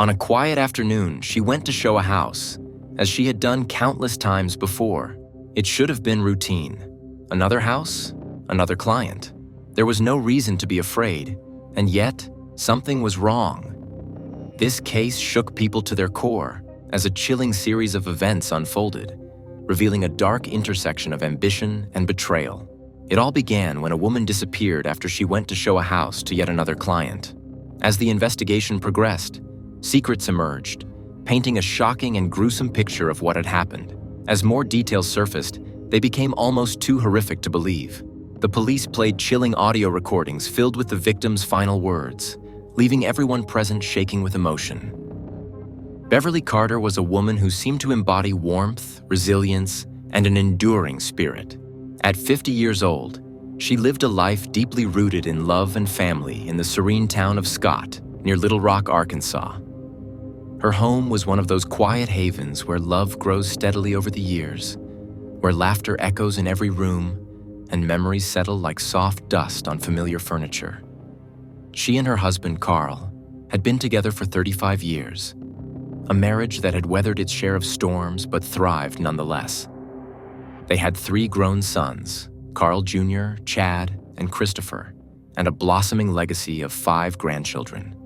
On a quiet afternoon, she went to show a house, as she had done countless times before. It should have been routine. Another house, another client. There was no reason to be afraid, and yet, something was wrong. This case shook people to their core as a chilling series of events unfolded, revealing a dark intersection of ambition and betrayal. It all began when a woman disappeared after she went to show a house to yet another client. As the investigation progressed, secrets emerged, painting a shocking and gruesome picture of what had happened. As more details surfaced, they became almost too horrific to believe. The police played chilling audio recordings filled with the victim's final words, leaving everyone present shaking with emotion. Beverly Carter was a woman who seemed to embody warmth, resilience, and an enduring spirit. At 50 years old, she lived a life deeply rooted in love and family in the serene town of Scott, near Little Rock, Arkansas. Her home was one of those quiet havens where love grows steadily over the years, where laughter echoes in every room and memories settle like soft dust on familiar furniture. She and her husband, Carl, had been together for 35 years, a marriage that had weathered its share of storms but thrived nonetheless. They had 3 grown sons, Carl Jr., Chad, and Christopher, and a blossoming legacy of 5 grandchildren.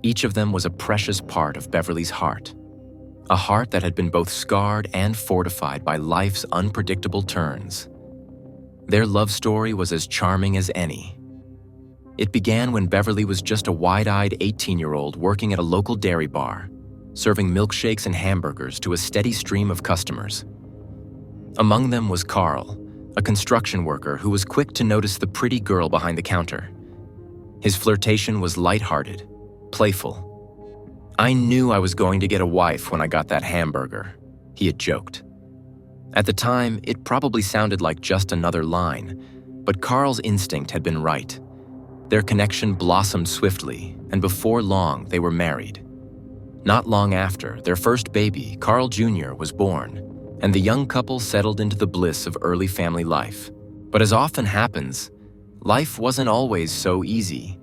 Each of them was a precious part of Beverly's heart, a heart that had been both scarred and fortified by life's unpredictable turns. Their love story was as charming as any. It began when Beverly was just a wide-eyed 18-year-old working at a local dairy bar, serving milkshakes and hamburgers to a steady stream of customers. Among them was Carl, a construction worker who was quick to notice the pretty girl behind the counter. His flirtation was lighthearted, playful. "I knew I was going to get a wife when I got that hamburger," he had joked. At the time, it probably sounded like just another line, but Carl's instinct had been right. Their connection blossomed swiftly, and before long, they were married. Not long after, their first baby, Carl Jr., was born, and the young couple settled into the bliss of early family life. But as often happens, life wasn't always so easy.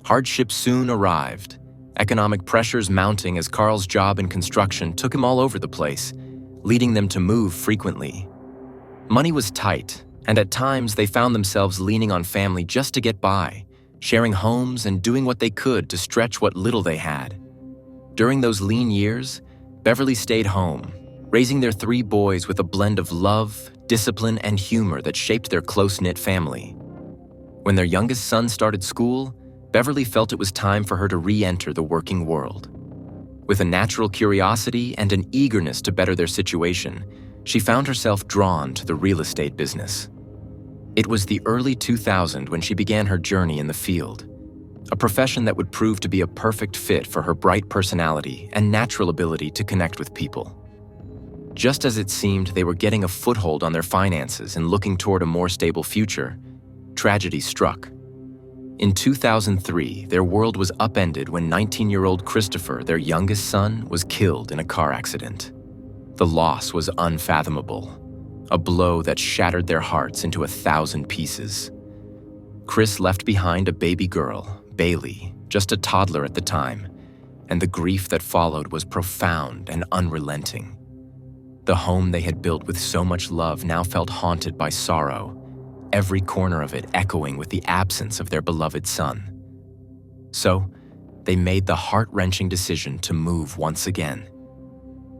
Hardship soon arrived, economic pressures mounting as Carl's job in construction took him all over the place, leading them to move frequently. Money was tight, and at times they found themselves leaning on family just to get by, sharing homes and doing what they could to stretch what little they had. During those lean years, Beverly stayed home, raising their 3 boys with a blend of love, discipline, and humor that shaped their close-knit family. When their youngest son started school, Beverly felt it was time for her to re-enter the working world. With a natural curiosity and an eagerness to better their situation, she found herself drawn to the real estate business. It was the early 2000s when she began her journey in the field, a profession that would prove to be a perfect fit for her bright personality and natural ability to connect with people. Just as it seemed they were getting a foothold on their finances and looking toward a more stable future, tragedy struck. In 2003, their world was upended when 19-year-old Christopher, their youngest son, was killed in a car accident. The loss was unfathomable, a blow that shattered their hearts into 1,000 pieces. Chris left behind a baby girl, Bailey, just a toddler at the time, and the grief that followed was profound and unrelenting. The home they had built with so much love now felt haunted by sorrow, every corner of it echoing with the absence of their beloved son. So, they made the heart-wrenching decision to move once again.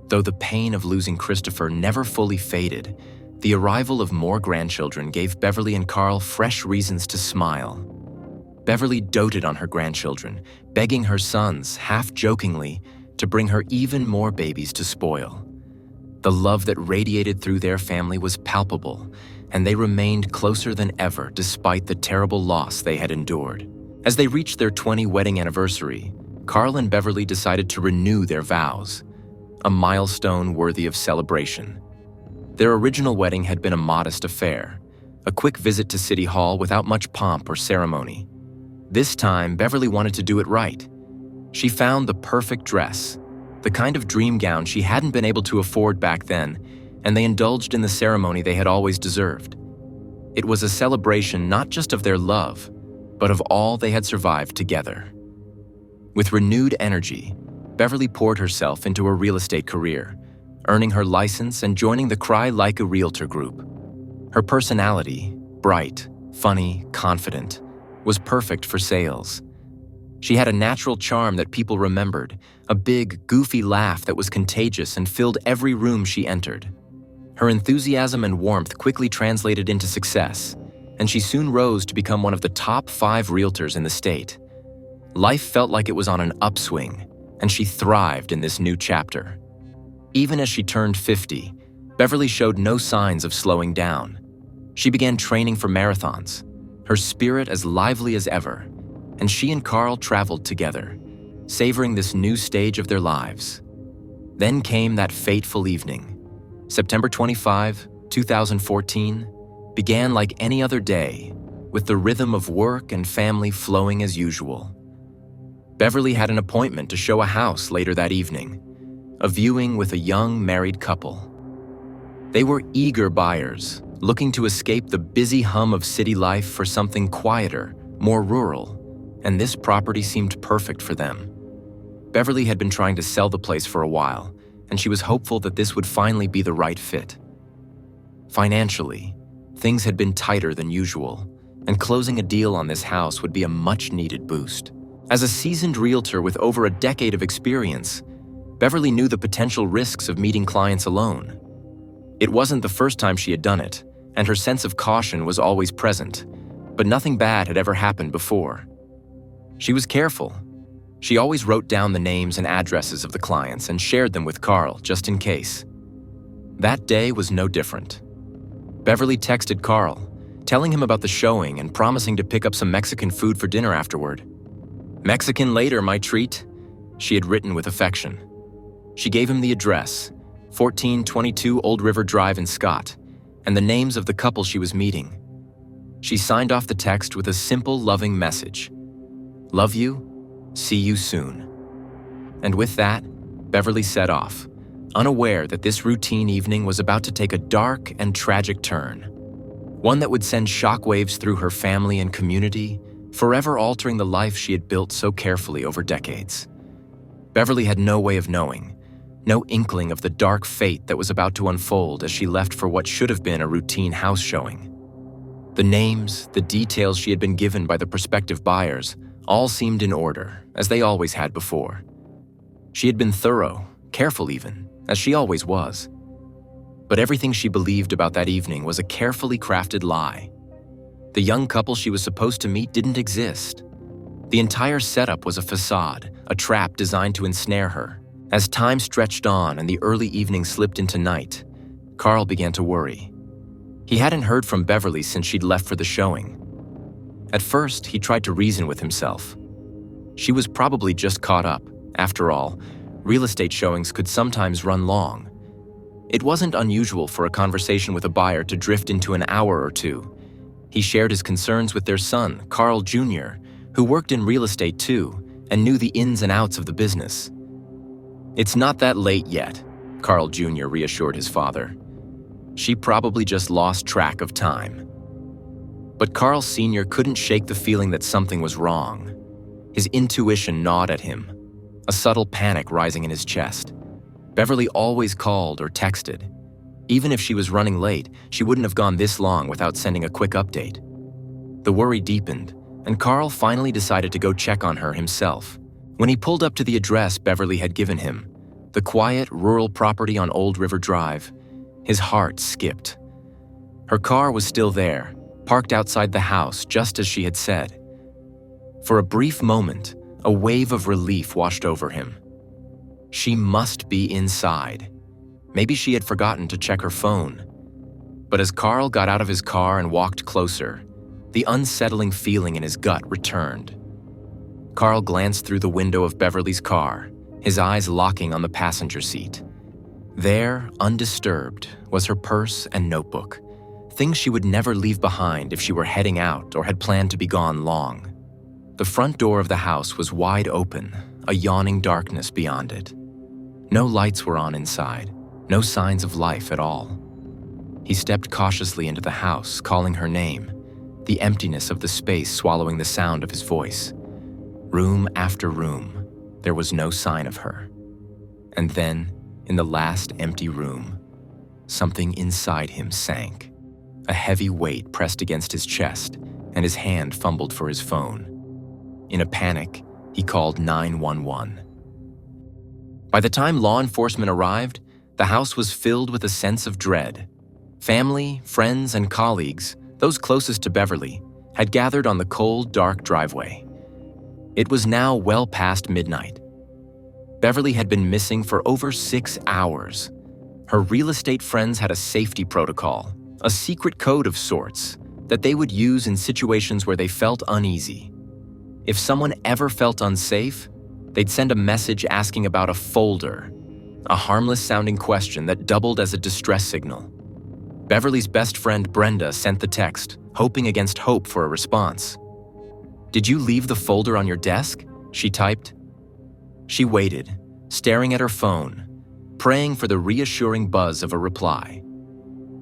Though the pain of losing Christopher never fully faded, the arrival of more grandchildren gave Beverly and Carl fresh reasons to smile. Beverly doted on her grandchildren, begging her sons, half-jokingly, to bring her even more babies to spoil. The love that radiated through their family was palpable, and they remained closer than ever despite the terrible loss they had endured. As they reached their 20th wedding anniversary, Carl and Beverly decided to renew their vows, a milestone worthy of celebration. Their original wedding had been a modest affair, a quick visit to City Hall without much pomp or ceremony. This time, Beverly wanted to do it right. She found the perfect dress, the kind of dream gown she hadn't been able to afford back then, and they indulged in the ceremony they had always deserved. It was a celebration not just of their love, but of all they had survived together. With renewed energy, Beverly poured herself into a real estate career, earning her license and joining the Cry Like a Realtor group. Her personality, bright, funny, confident, was perfect for sales. She had a natural charm that people remembered, a big, goofy laugh that was contagious and filled every room she entered. Her enthusiasm and warmth quickly translated into success, and she soon rose to become one of the top 5 realtors in the state. Life felt like it was on an upswing, and she thrived in this new chapter. Even as she turned 50, Beverly showed no signs of slowing down. She began training for marathons, her spirit as lively as ever, and she and Carl traveled together, savoring this new stage of their lives. Then came that fateful evening. September 25, 2014, began like any other day, with the rhythm of work and family flowing as usual. Beverly had an appointment to show a house later that evening, a viewing with a young married couple. They were eager buyers, looking to escape the busy hum of city life for something quieter, more rural, and this property seemed perfect for them. Beverly had been trying to sell the place for a while, and she was hopeful that this would finally be the right fit. Financially, things had been tighter than usual, and closing a deal on this house would be a much-needed boost. As a seasoned realtor with over a decade of experience, Beverly knew the potential risks of meeting clients alone. It wasn't the first time she had done it, and her sense of caution was always present, but nothing bad had ever happened before. She was careful. She always wrote down the names and addresses of the clients and shared them with Carl, just in case. That day was no different. Beverly texted Carl, telling him about the showing and promising to pick up some Mexican food for dinner afterward. "Mexican later, my treat," she had written with affection. She gave him the address, 1422 Old River Drive in Scott, and the names of the couple she was meeting. She signed off the text with a simple, loving message. "Love you. See you soon." And with that, Beverly set off, unaware that this routine evening was about to take a dark and tragic turn, one that would send shockwaves through her family and community, forever altering the life she had built so carefully over decades. Beverly had no way of knowing, no inkling of the dark fate that was about to unfold as she left for what should have been a routine house showing. The names, the details she had been given by the prospective buyers, all seemed in order, as they always had before. She had been thorough, careful even, as she always was. But everything she believed about that evening was a carefully crafted lie. The young couple she was supposed to meet didn't exist. The entire setup was a facade, a trap designed to ensnare her. As time stretched on and the early evening slipped into night, Carl began to worry. He hadn't heard from Beverly since she'd left for the showing. At first, he tried to reason with himself. She was probably just caught up. After all, real estate showings could sometimes run long. It wasn't unusual for a conversation with a buyer to drift into an hour or two. He shared his concerns with their son, Carl Jr., who worked in real estate too and knew the ins and outs of the business. "It's not that late yet," Carl Jr. reassured his father. "She probably just lost track of time." But Carl Sr. couldn't shake the feeling that something was wrong. His intuition gnawed at him, a subtle panic rising in his chest. Beverly always called or texted. Even if she was running late, she wouldn't have gone this long without sending a quick update. The worry deepened, and Carl finally decided to go check on her himself. When he pulled up to the address Beverly had given him, the quiet, rural property on Old River Drive, his heart skipped. Her car was still there, parked outside the house just as she had said. For a brief moment, a wave of relief washed over him. She must be inside. Maybe she had forgotten to check her phone. But as Carl got out of his car and walked closer, the unsettling feeling in his gut returned. Carl glanced through the window of Beverly's car, his eyes locking on the passenger seat. There, undisturbed, was her purse and notebook, things she would never leave behind if she were heading out or had planned to be gone long. The front door of the house was wide open, a yawning darkness beyond it. No lights were on inside, no signs of life at all. He stepped cautiously into the house, calling her name, the emptiness of the space swallowing the sound of his voice. Room after room, There was no sign of her. And then, in the last empty room, something inside him sank. A heavy weight pressed against his chest, and his hand fumbled for his phone. In a panic, he called 911. By the time law enforcement arrived, the house was filled with a sense of dread. Family, friends, and colleagues, those closest to Beverly, had gathered on the cold, dark driveway. It was now well past midnight. Beverly had been missing for over 6 hours. Her real estate friends had a safety protocol, a secret code of sorts, that they would use in situations where they felt uneasy. If someone ever felt unsafe, they'd send a message asking about a folder, a harmless-sounding question that doubled as a distress signal. Beverly's best friend Brenda sent the text, hoping against hope for a response. "Did you leave the folder on your desk?" she typed. She waited, staring at her phone, praying for the reassuring buzz of a reply.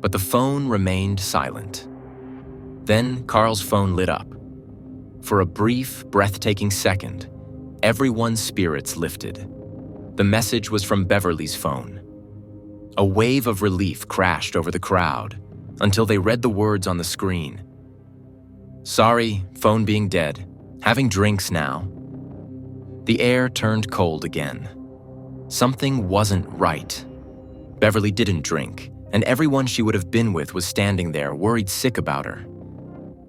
But the phone remained silent. Then Carl's phone lit up. For a brief, breathtaking second, everyone's spirits lifted. The message was from Beverly's phone. A wave of relief crashed over the crowd until they read the words on the screen. "Sorry, phone being dead. Having drinks now." The air turned cold again. Something wasn't right. Beverly didn't drink, and everyone she would have been with was standing there, worried sick about her.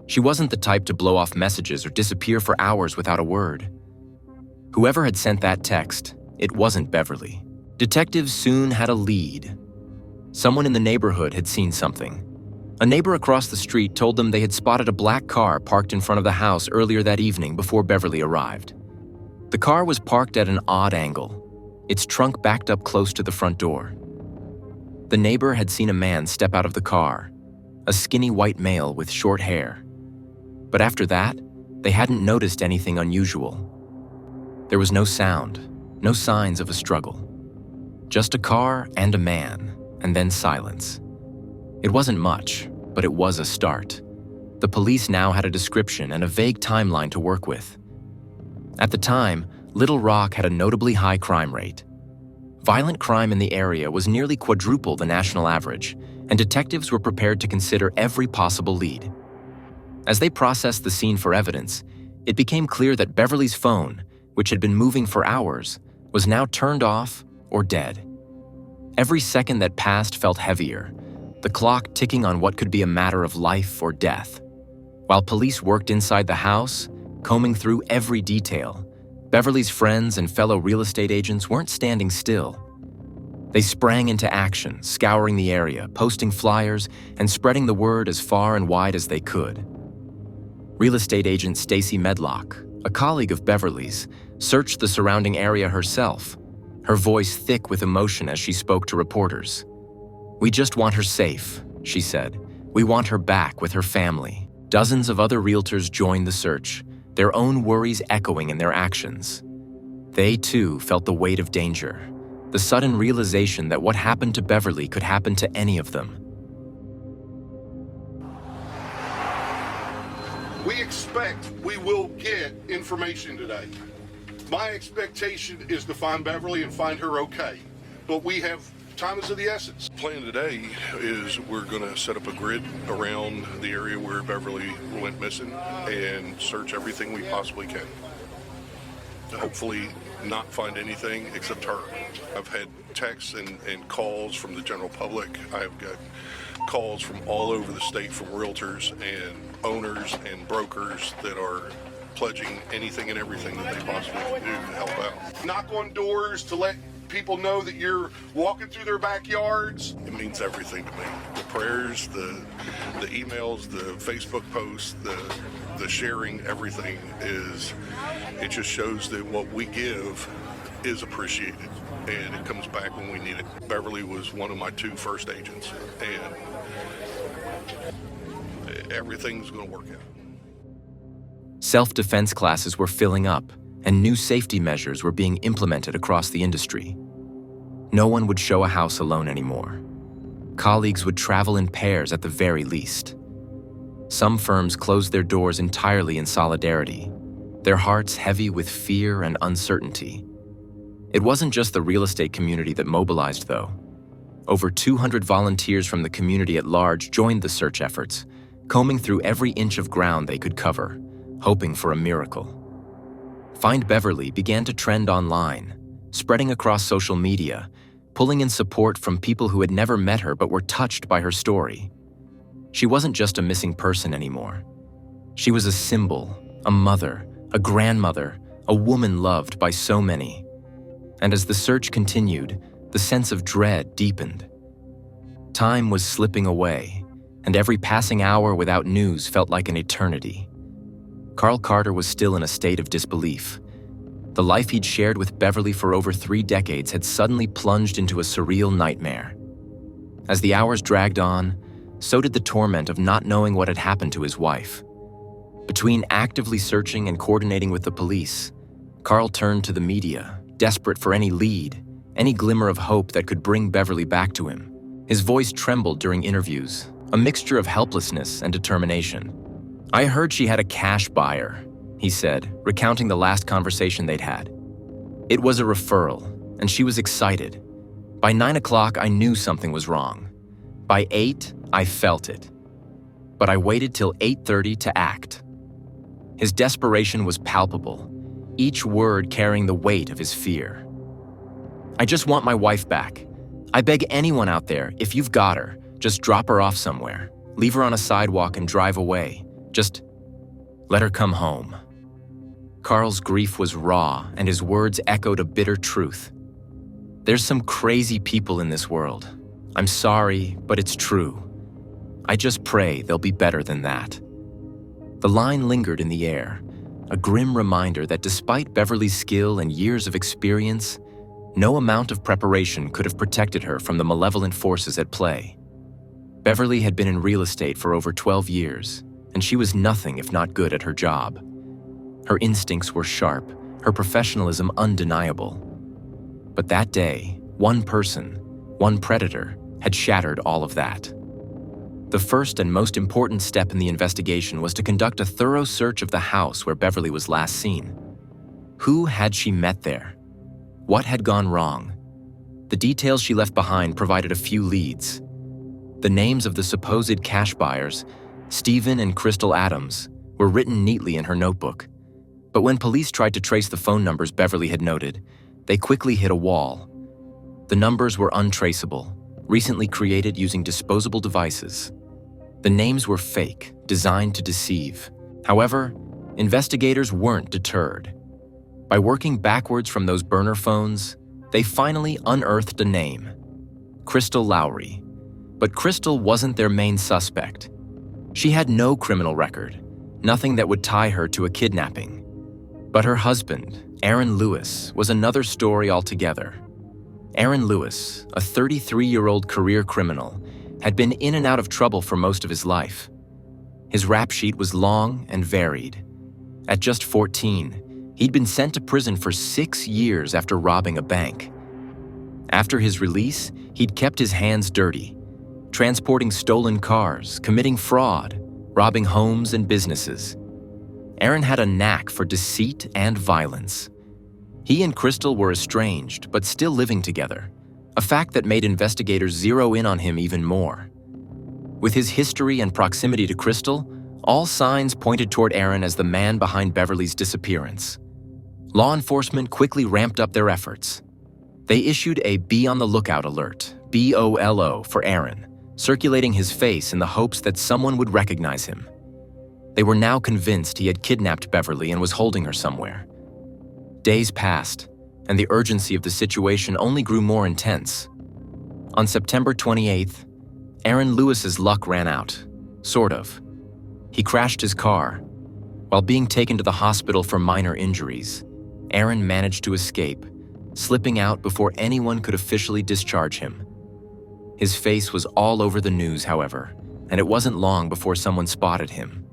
She wasn't the type to blow off messages or disappear for hours without a word. Whoever had sent that text, it wasn't Beverly. Detectives soon had a lead. Someone in the neighborhood had seen something. A neighbor across the street told them they had spotted a black car parked in front of the house earlier that evening before Beverly arrived. The car was parked at an odd angle, its trunk backed up close to the front door. The neighbor had seen a man step out of the car, a skinny white male with short hair. But after that, they hadn't noticed anything unusual. There was no sound, no signs of a struggle. Just a car and a man, and then silence. It wasn't much, but it was a start. The police now had a description and a vague timeline to work with. At the time, Little Rock had a notably high crime rate. Violent crime in the area was nearly quadruple the national average, and detectives were prepared to consider every possible lead. As they processed the scene for evidence, it became clear that Beverly's phone, which had been moving for hours, was now turned off or dead. Every second that passed felt heavier, the clock ticking on what could be a matter of life or death. While police worked inside the house, combing through every detail, Beverly's friends and fellow real estate agents weren't standing still. They sprang into action, scouring the area, posting flyers, and spreading the word as far and wide as they could. Real estate agent Stacy Medlock, a colleague of Beverly's, searched the surrounding area herself, her voice thick with emotion as she spoke to reporters. "We just want her safe," she said. "We want her back with her family." Dozens of other realtors joined the search, their own worries echoing in their actions. They, too, felt the weight of danger, the sudden realization that what happened to Beverly could happen to any of them. We expect we will get information today. My expectation is to find Beverly and find her okay, but time is of the essence. Plan today is we're going to set up a grid around the area where Beverly went missing and search everything we possibly can. Hopefully not find anything except her. I've had texts and calls from the general public. I've got calls from all over the state from realtors and owners and brokers that are pledging anything and everything that they possibly can do to help out. Knock on doors to let people know that you're walking through their backyards. It means everything to me. The prayers, the emails, the Facebook posts, the sharing, everything it just shows that what we give is appreciated and it comes back when we need it. Beverly was one of my 2 first agents and everything's going to work out. Self-defense classes were filling up, and new safety measures were being implemented across the industry. No one would show a house alone anymore. Colleagues would travel in pairs at the very least. Some firms closed their doors entirely in solidarity, their hearts heavy with fear and uncertainty. It wasn't just the real estate community that mobilized, though. Over 200 volunteers from the community at large joined the search efforts, combing through every inch of ground they could cover, hoping for a miracle. Find Beverly began to trend online, spreading across social media, pulling in support from people who had never met her but were touched by her story. She wasn't just a missing person anymore. She was a symbol, a mother, a grandmother, a woman loved by so many. And as the search continued, the sense of dread deepened. Time was slipping away, and every passing hour without news felt like an eternity. Carl Carter was still in a state of disbelief. The life he'd shared with Beverly for over 3 decades had suddenly plunged into a surreal nightmare. As the hours dragged on, so did the torment of not knowing what had happened to his wife. Between actively searching and coordinating with the police, Carl turned to the media, desperate for any lead, any glimmer of hope that could bring Beverly back to him. His voice trembled during interviews, a mixture of helplessness and determination. "I heard she had a cash buyer," he said, recounting the last conversation they'd had. "It was a referral, and she was excited. By 9 o'clock, I knew something was wrong. By 8, I felt it. But I waited till 8:30 to act." His desperation was palpable, each word carrying the weight of his fear. "I just want my wife back. I beg anyone out there, if you've got her, just drop her off somewhere. Leave her on a sidewalk and drive away. Just let her come home." Carl's grief was raw, and his words echoed a bitter truth. "There's some crazy people in this world. I'm sorry, but it's true. I just pray they'll be better than that." The line lingered in the air, a grim reminder that despite Beverly's skill and years of experience, no amount of preparation could have protected her from the malevolent forces at play. Beverly had been in real estate for over 12 years, and she was nothing if not good at her job. Her instincts were sharp, her professionalism undeniable. But that day, one person, one predator, had shattered all of that. The first and most important step in the investigation was to conduct a thorough search of the house where Beverly was last seen. Who had she met there? What had gone wrong? The details she left behind provided a few leads. The names of the supposed cash buyers, Stephen and Crystal Adams, were written neatly in her notebook. But when police tried to trace the phone numbers Beverly had noted, they quickly hit a wall. The numbers were untraceable, recently created using disposable devices. The names were fake, designed to deceive. However, investigators weren't deterred. By working backwards from those burner phones, they finally unearthed a name: Crystal Lowry. But Crystal wasn't their main suspect. She had no criminal record, nothing that would tie her to a kidnapping. But her husband, Aaron Lewis, was another story altogether. Aaron Lewis, a 33-year-old career criminal, had been in and out of trouble for most of his life. His rap sheet was long and varied. At just 14, he'd been sent to prison for 6 years after robbing a bank. After his release, he'd kept his hands dirty, transporting stolen cars, committing fraud, robbing homes and businesses. Aaron had a knack for deceit and violence. He and Crystal were estranged, but still living together, a fact that made investigators zero in on him even more. With his history and proximity to Crystal, all signs pointed toward Aaron as the man behind Beverly's disappearance. Law enforcement quickly ramped up their efforts. They issued a Be on the Lookout alert, BOLO, for Aaron, circulating his face in the hopes that someone would recognize him. They were now convinced he had kidnapped Beverly and was holding her somewhere. Days passed, and the urgency of the situation only grew more intense. On September 28th, Aaron Lewis's luck ran out, sort of. He crashed his car. While being taken to the hospital for minor injuries, Aaron managed to escape, slipping out before anyone could officially discharge him. His face was all over the news, however, and it wasn't long before someone spotted him.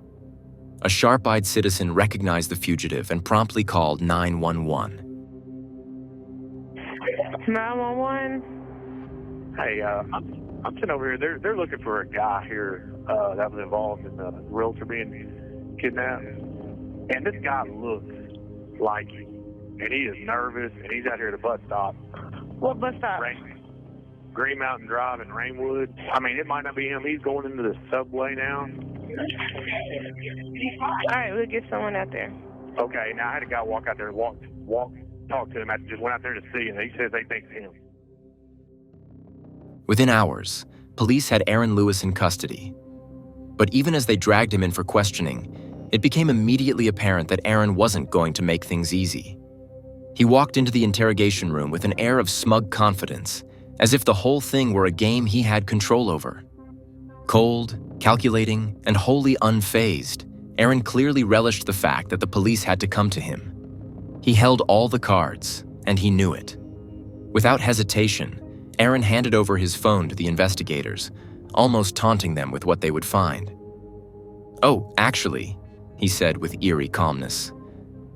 A sharp-eyed citizen recognized the fugitive and promptly called 911. 911? Hey, I'm sitting over here. They're looking for a guy here that was involved in the realtor being kidnapped. And this guy looks like and he is nervous, and he's out here at the bus stop. What bus stop? Green Mountain Drive in Rainwood. I mean, it might not be him. He's going into the subway now. All right, we'll get someone out there. Okay, now I had a guy walk out there and talk to him. I just went out there to see him. He says they think it's him. Within hours, police had Aaron Lewis in custody. But even as they dragged him in for questioning, it became immediately apparent that Aaron wasn't going to make things easy. He walked into the interrogation room with an air of smug confidence, as if the whole thing were a game he had control over. Cold, calculating, and wholly unfazed, Aaron clearly relished the fact that the police had to come to him. He held all the cards, and he knew it. Without hesitation, Aaron handed over his phone to the investigators, almost taunting them with what they would find. "Oh, actually," he said with eerie calmness,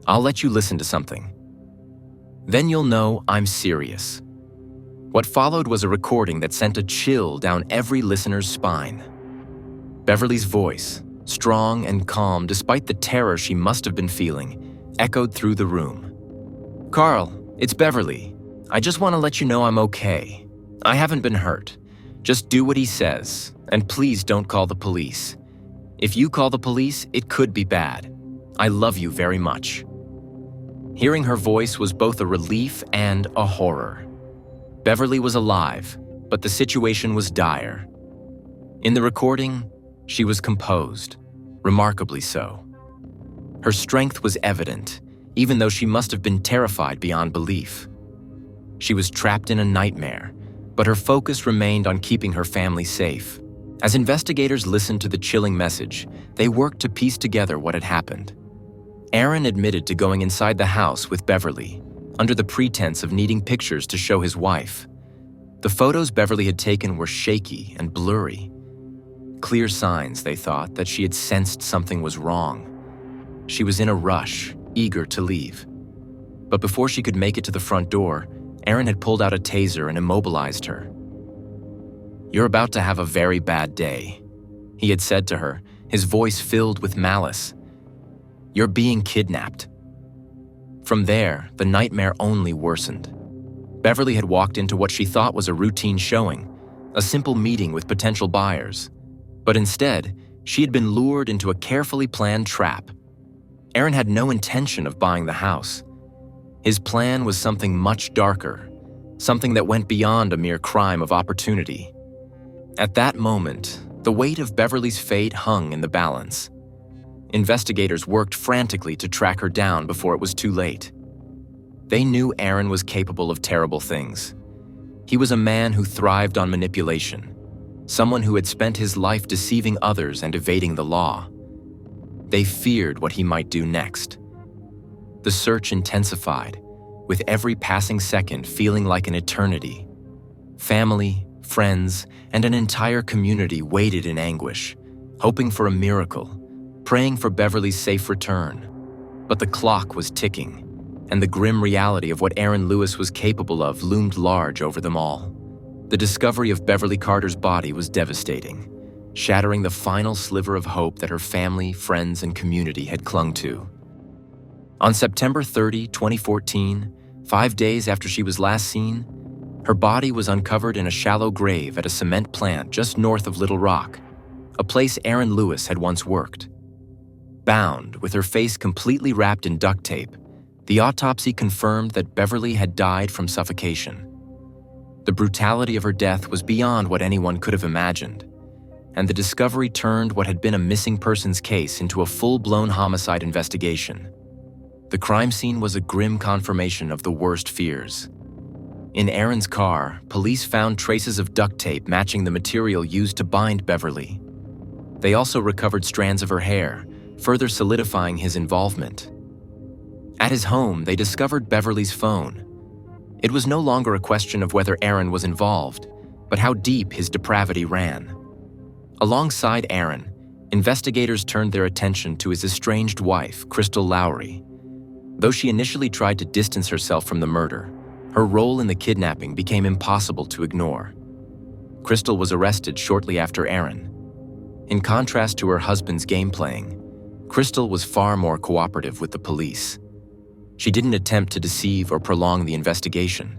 "I'll let you listen to something. Then you'll know I'm serious." What followed was a recording that sent a chill down every listener's spine. Beverly's voice, strong and calm despite the terror she must have been feeling, echoed through the room. "Carl, it's Beverly. I just want to let you know I'm okay. I haven't been hurt. Just do what he says, and please don't call the police. If you call the police, it could be bad. I love you very much." Hearing her voice was both a relief and a horror. Beverly was alive, but the situation was dire. In the recording, she was composed, remarkably so. Her strength was evident, even though she must have been terrified beyond belief. She was trapped in a nightmare, but her focus remained on keeping her family safe. As investigators listened to the chilling message, they worked to piece together what had happened. Aaron admitted to going inside the house with Beverly, under the pretense of needing pictures to show his wife. The photos Beverly had taken were shaky and blurry. Clear signs, they thought, that she had sensed something was wrong. She was in a rush, eager to leave. But before she could make it to the front door, Aaron had pulled out a taser and immobilized her. "You're about to have a very bad day," he had said to her, his voice filled with malice. "You're being kidnapped." From there, the nightmare only worsened. Beverly had walked into what she thought was a routine showing, a simple meeting with potential buyers. But instead, she had been lured into a carefully planned trap. Aaron had no intention of buying the house. His plan was something much darker, something that went beyond a mere crime of opportunity. At that moment, the weight of Beverly's fate hung in the balance. Investigators worked frantically to track her down before it was too late. They knew Aaron was capable of terrible things. He was a man who thrived on manipulation, someone who had spent his life deceiving others and evading the law. They feared what he might do next. The search intensified, with every passing second feeling like an eternity. Family, friends, and an entire community waited in anguish, hoping for a miracle, praying for Beverly's safe return. But the clock was ticking, and the grim reality of what Aaron Lewis was capable of loomed large over them all. The discovery of Beverly Carter's body was devastating, shattering the final sliver of hope that her family, friends, and community had clung to. On September 30, 2014, 5 days after she was last seen, her body was uncovered in a shallow grave at a cement plant just north of Little Rock, a place Aaron Lewis had once worked. Bound, with her face completely wrapped in duct tape, the autopsy confirmed that Beverly had died from suffocation. The brutality of her death was beyond what anyone could have imagined, and the discovery turned what had been a missing persons case into a full-blown homicide investigation. The crime scene was a grim confirmation of the worst fears. In Aaron's car, police found traces of duct tape matching the material used to bind Beverly. They also recovered strands of her hair, further solidifying his involvement. At his home, they discovered Beverly's phone. It was no longer a question of whether Aaron was involved, but how deep his depravity ran. Alongside Aaron, investigators turned their attention to his estranged wife, Crystal Lowry. Though she initially tried to distance herself from the murder, her role in the kidnapping became impossible to ignore. Crystal was arrested shortly after Aaron. In contrast to her husband's game playing, Crystal was far more cooperative with the police. She didn't attempt to deceive or prolong the investigation.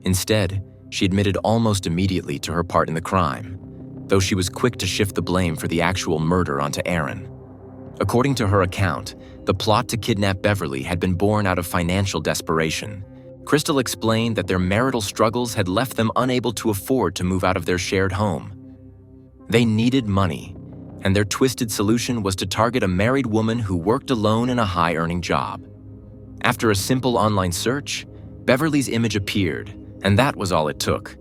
Instead, she admitted almost immediately to her part in the crime, though she was quick to shift the blame for the actual murder onto Aaron. According to her account, the plot to kidnap Beverly had been born out of financial desperation. Crystal explained that their marital struggles had left them unable to afford to move out of their shared home. They needed money, and their twisted solution was to target a married woman who worked alone in a high-earning job. After a simple online search, Beverly's image appeared, and that was all it took.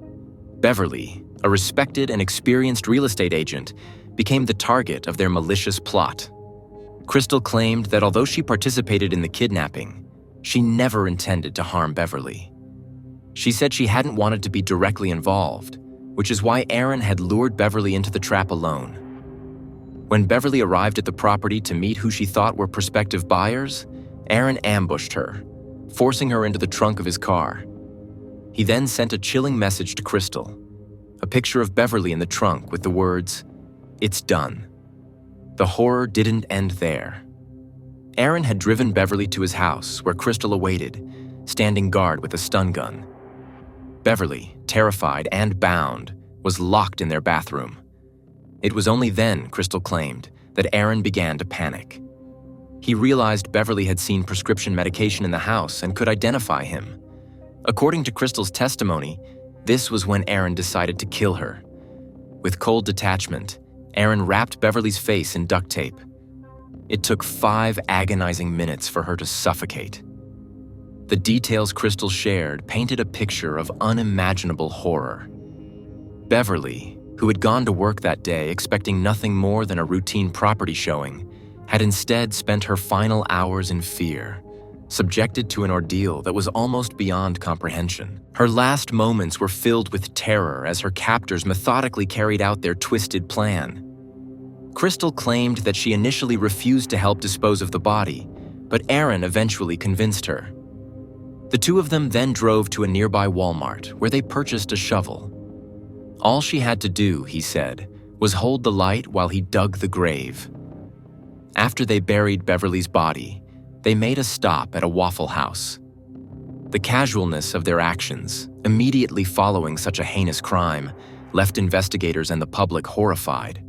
Beverly, a respected and experienced real estate agent, became the target of their malicious plot. Crystal claimed that although she participated in the kidnapping, she never intended to harm Beverly. She said she hadn't wanted to be directly involved, which is why Aaron had lured Beverly into the trap alone. When Beverly arrived at the property to meet who she thought were prospective buyers, Aaron ambushed her, forcing her into the trunk of his car. He then sent a chilling message to Crystal, a picture of Beverly in the trunk with the words, "It's done." The horror didn't end there. Aaron had driven Beverly to his house where Crystal awaited, standing guard with a stun gun. Beverly, terrified and bound, was locked in their bathroom. It was only then, Crystal claimed, that Aaron began to panic. He realized Beverly had seen prescription medication in the house and could identify him. According to Crystal's testimony, this was when Aaron decided to kill her. With cold detachment, Aaron wrapped Beverly's face in duct tape. It took 5 agonizing minutes for her to suffocate. The details Crystal shared painted a picture of unimaginable horror. Beverly, who had gone to work that day expecting nothing more than a routine property showing, had instead spent her final hours in fear, subjected to an ordeal that was almost beyond comprehension. Her last moments were filled with terror as her captors methodically carried out their twisted plan. Crystal claimed that she initially refused to help dispose of the body, but Aaron eventually convinced her. The two of them then drove to a nearby Walmart where they purchased a shovel. All she had to do, he said, was hold the light while he dug the grave. After they buried Beverly's body, they made a stop at a Waffle House. The casualness of their actions, immediately following such a heinous crime, left investigators and the public horrified.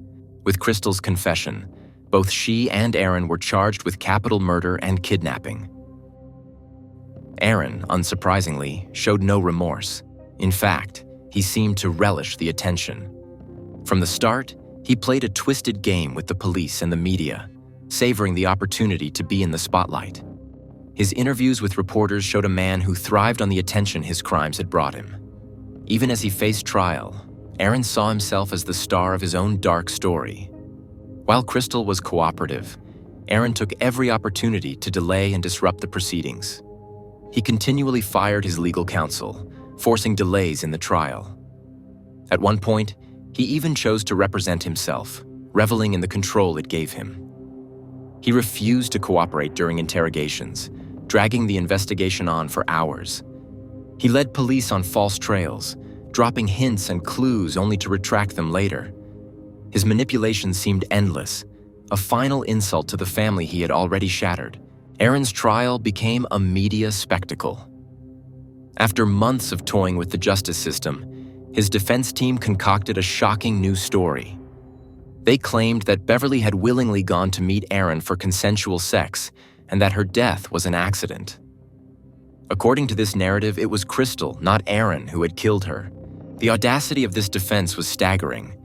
With Crystal's confession, both she and Aaron were charged with capital murder and kidnapping. Aaron, unsurprisingly, showed no remorse. In fact, he seemed to relish the attention. From the start, he played a twisted game with the police and the media, savoring the opportunity to be in the spotlight. His interviews with reporters showed a man who thrived on the attention his crimes had brought him. Even as he faced trial, Aaron saw himself as the star of his own dark story. While Crystal was cooperative, Aaron took every opportunity to delay and disrupt the proceedings. He continually fired his legal counsel, forcing delays in the trial. At one point, he even chose to represent himself, reveling in the control it gave him. He refused to cooperate during interrogations, dragging the investigation on for hours. He led police on false trails, dropping hints and clues only to retract them later. His manipulations seemed endless, a final insult to the family he had already shattered. Aaron's trial became a media spectacle. After months of toying with the justice system, his defense team concocted a shocking new story. They claimed that Beverly had willingly gone to meet Aaron for consensual sex and that her death was an accident. According to this narrative, it was Crystal, not Aaron, who had killed her. The audacity of this defense was staggering,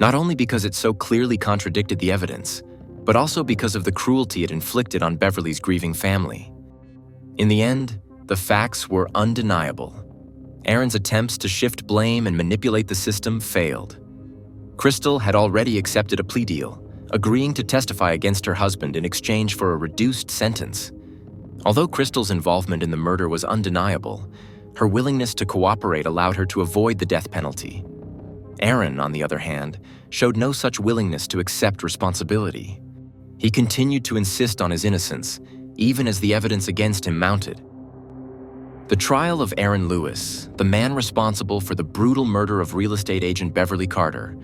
not only because it so clearly contradicted the evidence, but also because of the cruelty it inflicted on Beverly's grieving family. In the end, the facts were undeniable. Aaron's attempts to shift blame and manipulate the system failed. Crystal had already accepted a plea deal, agreeing to testify against her husband in exchange for a reduced sentence. Although Crystal's involvement in the murder was undeniable, her willingness to cooperate allowed her to avoid the death penalty. Aaron, on the other hand, showed no such willingness to accept responsibility. He continued to insist on his innocence, even as the evidence against him mounted. The trial of Aaron Lewis, the man responsible for the brutal murder of real estate agent Beverly Carter,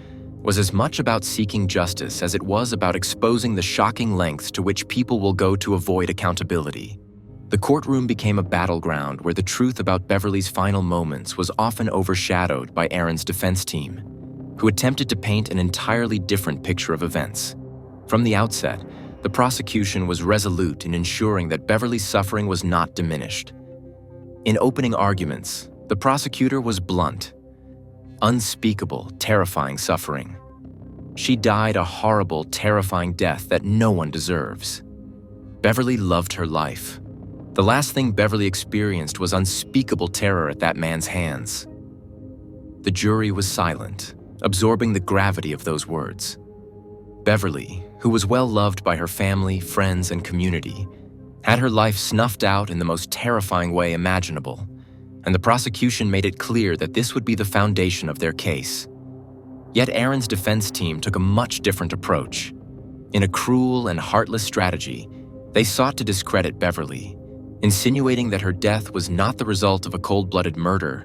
was as much about seeking justice as it was about exposing the shocking lengths to which people will go to avoid accountability. The courtroom became a battleground where the truth about Beverly's final moments was often overshadowed by Aaron's defense team, who attempted to paint an entirely different picture of events. From the outset, the prosecution was resolute in ensuring that Beverly's suffering was not diminished. In opening arguments, the prosecutor was blunt. Unspeakable, terrifying suffering. She died a horrible, terrifying death that no one deserves. Beverly loved her life. The last thing Beverly experienced was unspeakable terror at that man's hands. The jury was silent, absorbing the gravity of those words. Beverly, who was well loved by her family, friends, and community, had her life snuffed out in the most terrifying way imaginable, and the prosecution made it clear that this would be the foundation of their case. Yet Aaron's defense team took a much different approach. In a cruel and heartless strategy, they sought to discredit Beverly, insinuating that her death was not the result of a cold-blooded murder,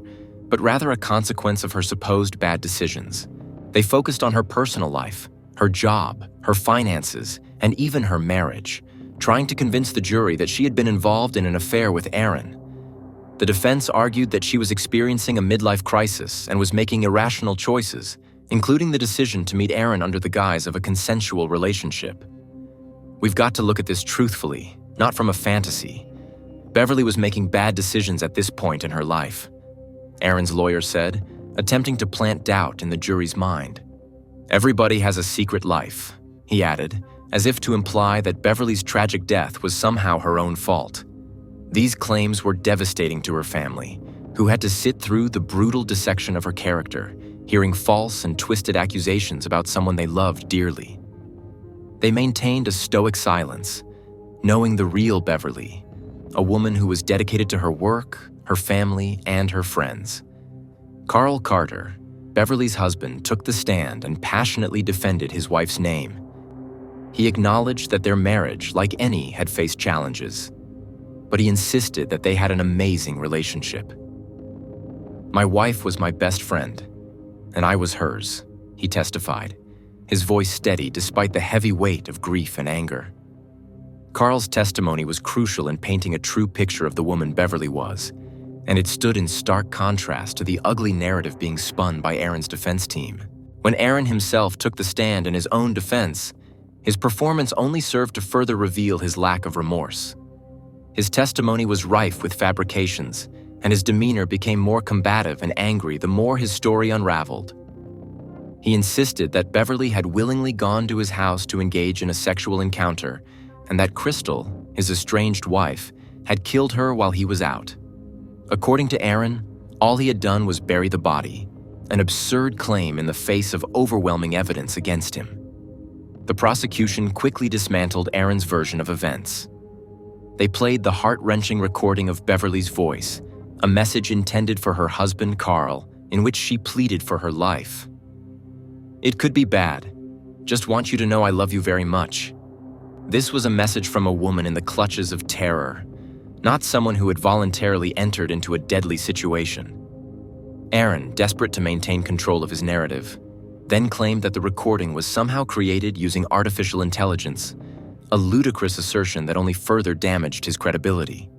but rather a consequence of her supposed bad decisions. They focused on her personal life, her job, her finances, and even her marriage, trying to convince the jury that she had been involved in an affair with Aaron. The defense argued that she was experiencing a midlife crisis and was making irrational choices, including the decision to meet Aaron under the guise of a consensual relationship. We've got to look at this truthfully, not from a fantasy. Beverly was making bad decisions at this point in her life, Aaron's lawyer said, attempting to plant doubt in the jury's mind. Everybody has a secret life, he added, as if to imply that Beverly's tragic death was somehow her own fault. These claims were devastating to her family, who had to sit through the brutal dissection of her character, hearing false and twisted accusations about someone they loved dearly. They maintained a stoic silence, knowing the real Beverly, a woman who was dedicated to her work, her family, and her friends. Carl Carter, Beverly's husband, took the stand and passionately defended his wife's name. He acknowledged that their marriage, like any, had faced challenges, but he insisted that they had an amazing relationship. "My wife was my best friend, and I was hers," he testified, his voice steady despite the heavy weight of grief and anger. Carl's testimony was crucial in painting a true picture of the woman Beverly was, and it stood in stark contrast to the ugly narrative being spun by Aaron's defense team. When Aaron himself took the stand in his own defense, his performance only served to further reveal his lack of remorse. His testimony was rife with fabrications, and his demeanor became more combative and angry the more his story unraveled. He insisted that Beverly had willingly gone to his house to engage in a sexual encounter, and that Crystal, his estranged wife, had killed her while he was out. According to Aaron, all he had done was bury the body, an absurd claim in the face of overwhelming evidence against him. The prosecution quickly dismantled Aaron's version of events. They played the heart-wrenching recording of Beverly's voice, a message intended for her husband, Carl, in which she pleaded for her life. "It could be bad. Just want you to know I love you very much." This was a message from a woman in the clutches of terror, not someone who had voluntarily entered into a deadly situation. Aaron, desperate to maintain control of his narrative, then claimed that the recording was somehow created using artificial intelligence, a ludicrous assertion that only further damaged his credibility.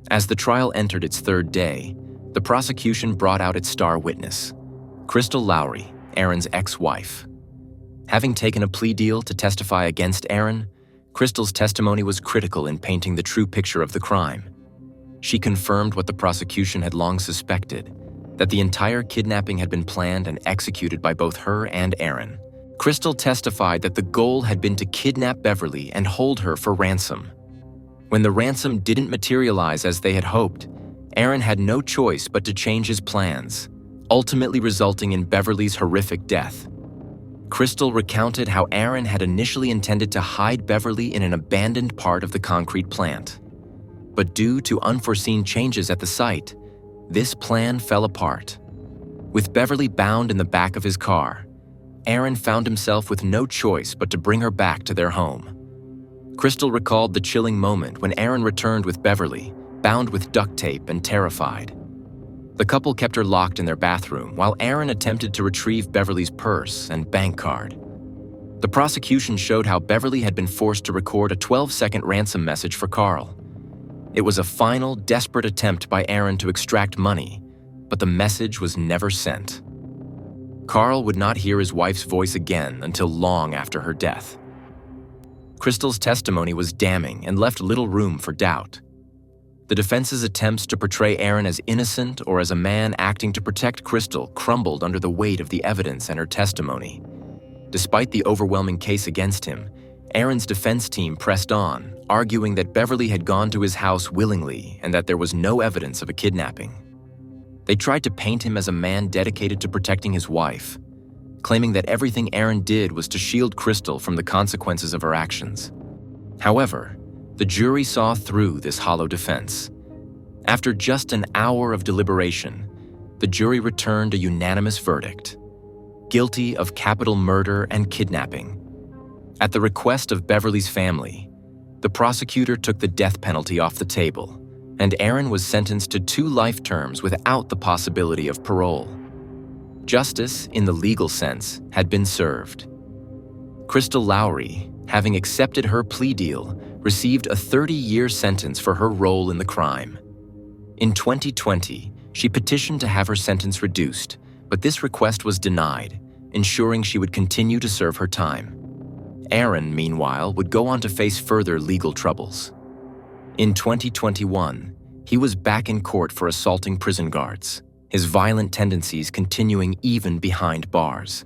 As the trial entered its third day, the prosecution brought out its star witness, Crystal Lowry, Aaron's ex-wife. Having taken a plea deal to testify against Aaron, Crystal's testimony was critical in painting the true picture of the crime. She confirmed what the prosecution had long suspected, that the entire kidnapping had been planned and executed by both her and Aaron. Crystal testified that the goal had been to kidnap Beverly and hold her for ransom. When the ransom didn't materialize as they had hoped, Aaron had no choice but to change his plans, ultimately resulting in Beverly's horrific death. Crystal recounted how Aaron had initially intended to hide Beverly in an abandoned part of the concrete plant. But due to unforeseen changes at the site, this plan fell apart. With Beverly bound in the back of his car, Aaron found himself with no choice but to bring her back to their home. Crystal recalled the chilling moment when Aaron returned with Beverly, bound with duct tape and terrified. The couple kept her locked in their bathroom while Aaron attempted to retrieve Beverly's purse and bank card. The prosecution showed how Beverly had been forced to record a 12-second ransom message for Carl. It was a final, desperate attempt by Aaron to extract money, but the message was never sent. Carl would not hear his wife's voice again until long after her death. Crystal's testimony was damning and left little room for doubt. The defense's attempts to portray Aaron as innocent or as a man acting to protect Crystal crumbled under the weight of the evidence and her testimony. Despite the overwhelming case against him, Aaron's defense team pressed on, arguing that Beverly had gone to his house willingly and that there was no evidence of a kidnapping. They tried to paint him as a man dedicated to protecting his wife, claiming that everything Aaron did was to shield Crystal from the consequences of her actions. However, the jury saw through this hollow defense. After just an hour of deliberation, the jury returned a unanimous verdict: guilty of capital murder and kidnapping. At the request of Beverly's family, the prosecutor took the death penalty off the table, and Aaron was sentenced to 2 life terms without the possibility of parole. Justice, in the legal sense, had been served. Crystal Lowry, having accepted her plea deal, received a 30-year sentence for her role in the crime. In 2020, she petitioned to have her sentence reduced, but this request was denied, ensuring she would continue to serve her time. Aaron, meanwhile, would go on to face further legal troubles. In 2021, he was back in court for assaulting prison guards, his violent tendencies continuing even behind bars.